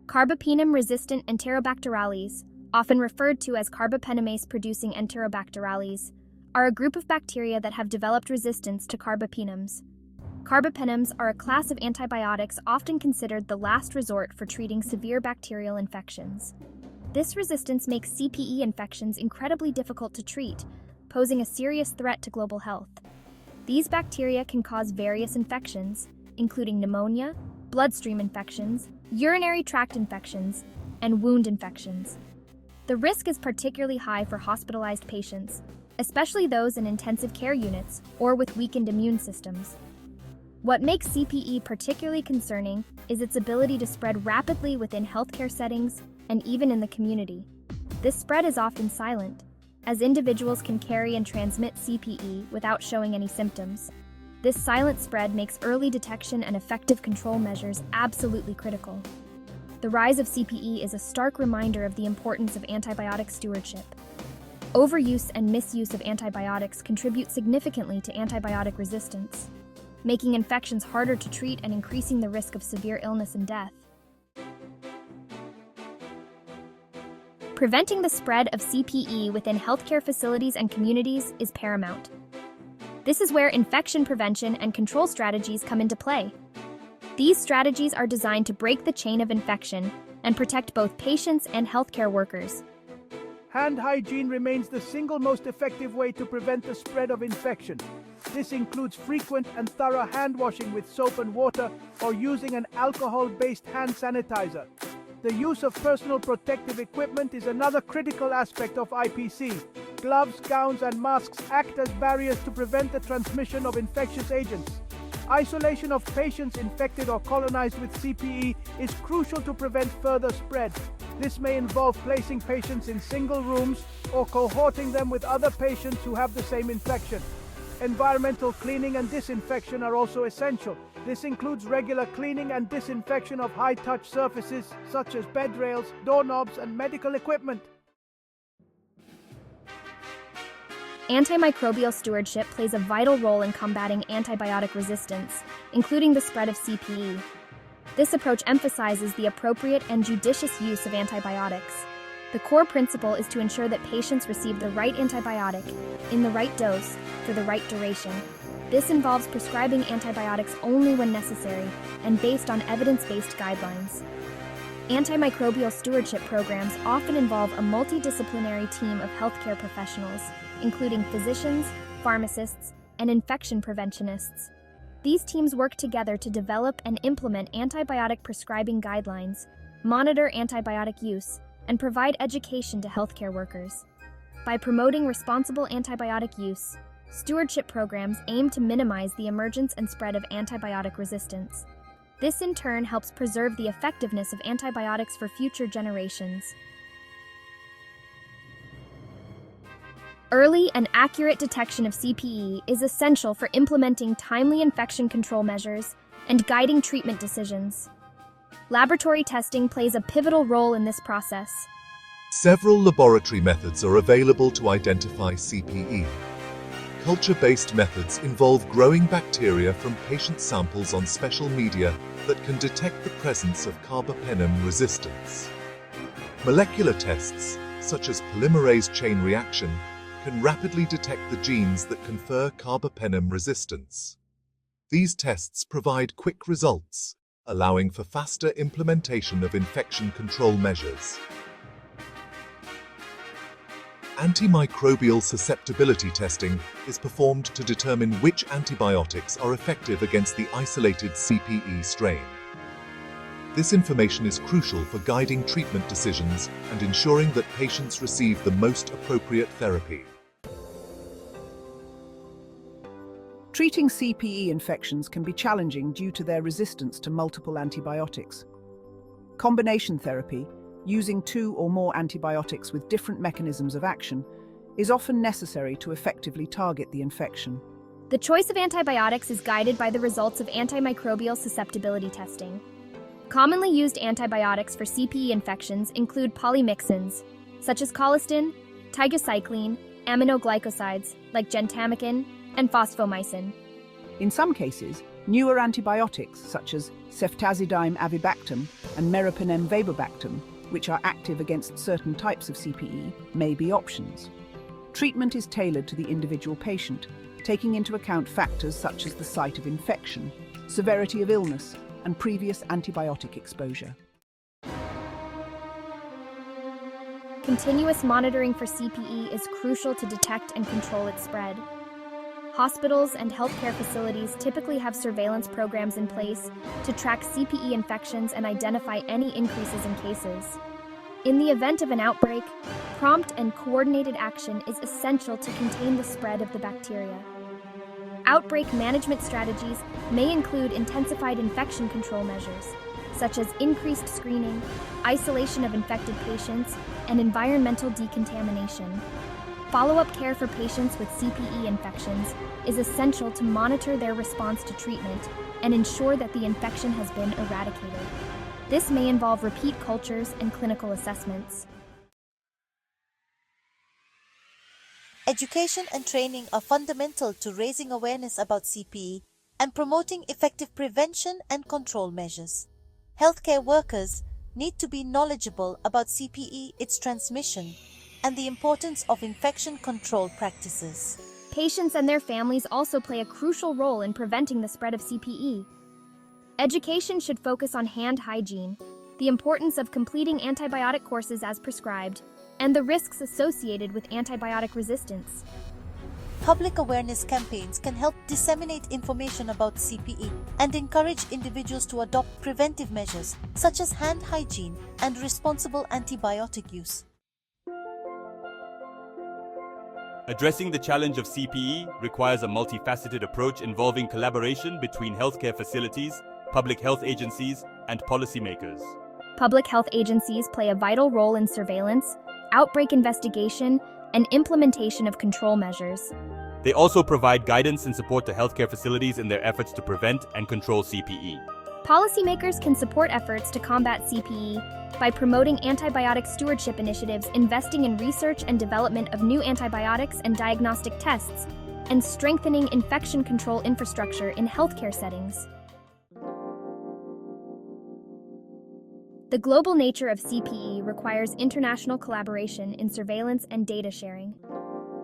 Carbapenem-resistant enterobacterales, often referred to as carbapenemase-producing enterobacterales, are a group of bacteria that have developed resistance to carbapenems. Carbapenems are a class of antibiotics often considered the last resort for treating severe bacterial infections. This resistance makes CPE infections incredibly difficult to treat, posing a serious threat to global health. These bacteria can cause various infections, including pneumonia, bloodstream infections, urinary tract infections, and wound infections. The risk is particularly high for hospitalized patients, especially those in intensive care units or with weakened immune systems. What makes CPE particularly concerning is its ability to spread rapidly within healthcare settings and even in the community. This spread is often silent, as individuals can carry and transmit CPE without showing any symptoms. This silent spread makes early detection and effective control measures absolutely critical. The rise of CPE is a stark reminder of the importance of antibiotic stewardship. Overuse and misuse of antibiotics contribute significantly to antibiotic resistance, making infections harder to treat and increasing the risk of severe illness and death. Preventing the spread of CPE within healthcare facilities and communities is paramount. This is where infection prevention and control strategies come into play. These strategies are designed to break the chain of infection and protect both patients and healthcare workers. Hand hygiene remains the single most effective way to prevent the spread of infection. This includes frequent and thorough hand washing with soap and water or using an alcohol-based hand sanitizer. The use of personal protective equipment is another critical aspect of IPC. Gloves, gowns, and masks act as barriers to prevent the transmission of infectious agents. Isolation of patients infected or colonized with CPE is crucial to prevent further spread. This may involve placing patients in single rooms or cohorting them with other patients who have the same infection. Environmental cleaning and disinfection are also essential. This includes regular cleaning and disinfection of high-touch surfaces such as bed rails, doorknobs, and medical equipment. Antimicrobial stewardship plays a vital role in combating antibiotic resistance, including the spread of CPE. This approach emphasizes the appropriate and judicious use of antibiotics. The core principle is to ensure that patients receive the right antibiotic, in the right dose, for the right duration. This involves prescribing antibiotics only when necessary and based on evidence-based guidelines. Antimicrobial stewardship programs often involve a multidisciplinary team of healthcare professionals, including physicians, pharmacists, and infection preventionists. These teams work together to develop and implement antibiotic prescribing guidelines, monitor antibiotic use, and provide education to healthcare workers. By promoting responsible antibiotic use, stewardship programs aim to minimize the emergence and spread of antibiotic resistance. This in turn helps preserve the effectiveness of antibiotics for future generations. Early and accurate detection of CPE is essential for implementing timely infection control measures and guiding treatment decisions. Laboratory testing plays a pivotal role in this process. Several laboratory methods are available to identify CPE. Culture-based methods involve growing bacteria from patient samples on special media that can detect the presence of carbapenem resistance. Molecular tests, such as polymerase chain reaction, can rapidly detect the genes that confer carbapenem resistance. These tests provide quick results, allowing for faster implementation of infection control measures. Antimicrobial susceptibility testing is performed to determine which antibiotics are effective against the isolated CPE strain. This information is crucial for guiding treatment decisions and ensuring that patients receive the most appropriate therapy. Treating CPE infections can be challenging due to their resistance to multiple antibiotics. Combination therapy, using 2 or more antibiotics with different mechanisms of action, is often necessary to effectively target the infection. The choice of antibiotics is guided by the results of antimicrobial susceptibility testing. Commonly used antibiotics for CPE infections include polymyxins, such as colistin, tigecycline, aminoglycosides, like gentamicin, and phosphomycin. In some cases, Newer antibiotics, such as ceftazidime avibactam and meropenem vapobactam, which are active against certain types of CPE, may be options. Treatment is tailored to the individual patient, taking into account factors such as the site of infection, severity of illness, and previous antibiotic exposure. Continuous monitoring for CPE is crucial to detect and control its spread. Hospitals and healthcare facilities typically have surveillance programs in place to track CPE infections and identify any increases in cases. In the event of an outbreak, prompt and coordinated action is essential to contain the spread of the bacteria. Outbreak management strategies may include intensified infection control measures, such as increased screening, isolation of infected patients, and environmental decontamination. Follow-up care for patients with CPE infections is essential to monitor their response to treatment and ensure that the infection has been eradicated. This may involve repeat cultures and clinical assessments. Education and training are fundamental to raising awareness about CPE and promoting effective prevention and control measures. Healthcare workers need to be knowledgeable about CPE, its transmission, and the importance of infection control practices. Patients and their families also play a crucial role in preventing the spread of CPE. Education should focus on hand hygiene, the importance of completing antibiotic courses as prescribed, and the risks associated with antibiotic resistance. Public awareness campaigns can help disseminate information about CPE and encourage individuals to adopt preventive measures such as hand hygiene and responsible antibiotic use. Addressing the challenge of CPE requires a multifaceted approach involving collaboration between healthcare facilities, public health agencies, and policymakers. Public health agencies play a vital role in surveillance, outbreak investigation, and implementation of control measures. They also provide guidance and support to healthcare facilities in their efforts to prevent and control CPE. Policymakers can support efforts to combat CPE by promoting antibiotic stewardship initiatives, investing in research and development of new antibiotics and diagnostic tests, and strengthening infection control infrastructure in healthcare settings. The global nature of CPE requires international collaboration in surveillance and data sharing.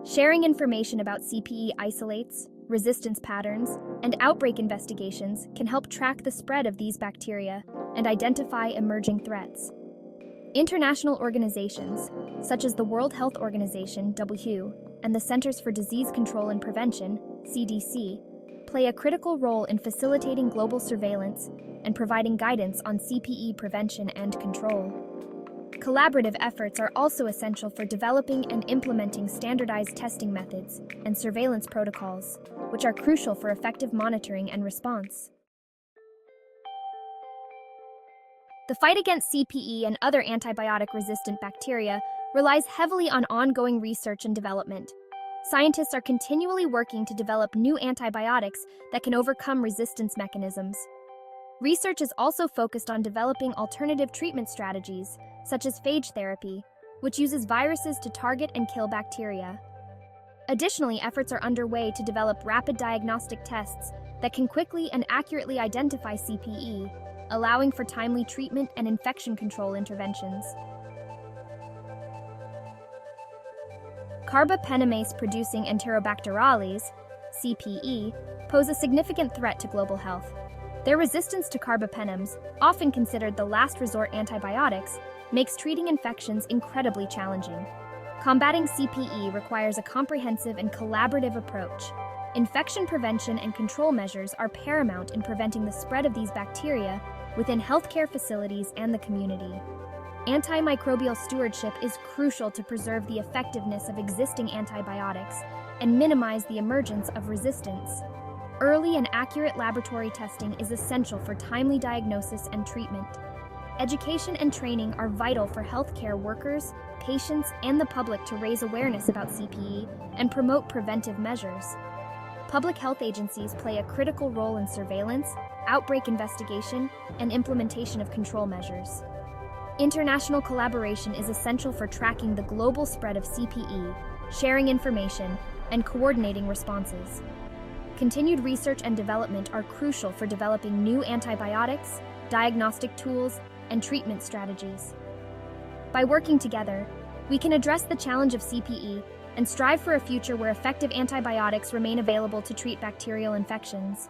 Sharing information about CPE isolates, resistance patterns, and outbreak investigations can help track the spread of these bacteria and identify emerging threats. International organizations, such as the World Health Organization (WHO) and the Centers for Disease Control and Prevention (CDC), play a critical role in facilitating global surveillance and providing guidance on CPE prevention and control. Collaborative efforts are also essential for developing and implementing standardized testing methods and surveillance protocols, which are crucial for effective monitoring and response. The fight against CPE and other antibiotic-resistant bacteria relies heavily on ongoing research and development. Scientists are continually working to develop new antibiotics that can overcome resistance mechanisms. Research is also focused on developing alternative treatment strategies, such as phage therapy, which uses viruses to target and kill bacteria. Additionally, efforts are underway to develop rapid diagnostic tests that can quickly and accurately identify CPE, allowing for timely treatment and infection control interventions. Carbapenemase-producing enterobacterales, CPE, pose a significant threat to global health. Their resistance to carbapenems, often considered the last resort antibiotics, makes treating infections incredibly challenging. Combating CPE requires a comprehensive and collaborative approach. Infection prevention and control measures are paramount in preventing the spread of these bacteria within healthcare facilities and the community. Antimicrobial stewardship is crucial to preserve the effectiveness of existing antibiotics and minimize the emergence of resistance. Early and accurate laboratory testing is essential for timely diagnosis and treatment. Education and training are vital for healthcare workers, patients, and the public to raise awareness about CPE and promote preventive measures. Public health agencies play a critical role in surveillance, outbreak investigation, and implementation of control measures. International collaboration is essential for tracking the global spread of CPE, sharing information, and coordinating responses. Continued research and development are crucial for developing new antibiotics, diagnostic tools, and treatment strategies. By working together, we can address the challenge of CPE and strive for a future where effective antibiotics remain available to treat bacterial infections.